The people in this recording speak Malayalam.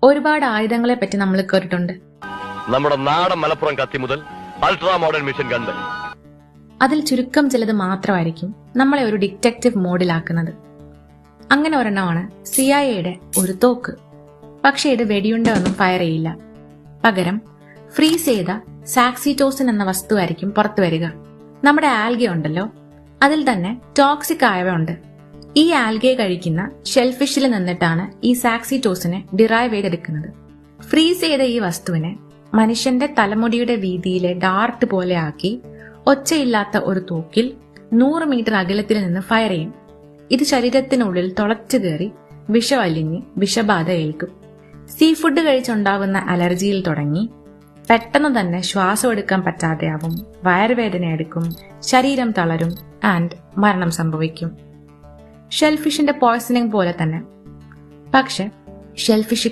ഒരുപാട് ആയുധങ്ങളെ പറ്റി നമ്മൾ കേട്ടിട്ടുണ്ട്. നമ്മുടെ നാടൻ മലപ്പുറം കത്തി മുതൽ അൾട്രാ മോഡേൺ മിഷൻ ഗൺ. അതിൽ ചുരുക്കം ചിലത് മാത്രമായിരിക്കും നമ്മളെ ഒരു ഡിറ്റക്റ്റീവ് മോഡിലാക്കുന്നത്. അങ്ങനെ ഒരെണ്ണമാണ് CIA ഒരു തോക്ക്. പക്ഷെ ഇത് വെടിയുണ്ടൊന്നും ഫയർ ചെയ്യില്ല. പകരം ഫ്രീസ് ചെയ്ത സാക്സിറ്റോസിൻ എന്ന വസ്തുവായിരിക്കും പുറത്തു വരിക. നമ്മുടെ ആൽഗെ ഉണ്ടല്ലോ, അതിൽ തന്നെ ടോക്സിക് ആയവ ഉണ്ട്. ഈ ആൽഗെ കഴിക്കുന്ന ഷെൽഫിഷിൽ നിന്നിട്ടാണ് ഈ സാക്സിറ്റോസിനെ ഡിറൈവ് ചെയ്തെടുക്കുന്നത്. ഫ്രീസ് ചെയ്ത ഈ വസ്തുവിനെ മനുഷ്യന്റെ തലമുടിയുടെ വീതിയിലെ ഡാർട്ട് പോലെ ആക്കി ഒച്ചയില്ലാത്ത ഒരു തോക്കിൽ 100 മീറ്റർ അകലത്തിൽ നിന്ന് ഫയർ ചെയ്യും. ഇത് ശരീരത്തിനുള്ളിൽ തുളച്ചു കയറി വിഷമലിഞ്ഞ് വിഷബാധ ഏൽക്കും. സീ ഫുഡ് കഴിച്ചുണ്ടാകുന്ന അലർജിയിൽ തുടങ്ങി പെട്ടെന്ന് തന്നെ ശ്വാസം എടുക്കാൻ പറ്റാതെയാവും, വയറുവേദന എടുക്കും, ശരീരം തളരും ആൻഡ് മരണം സംഭവിക്കും. ഷെൽഫിഷിന്റെ പോയ്സണിംഗ് പോലെ തന്നെ. പക്ഷെ ഷെൽഫിഷ്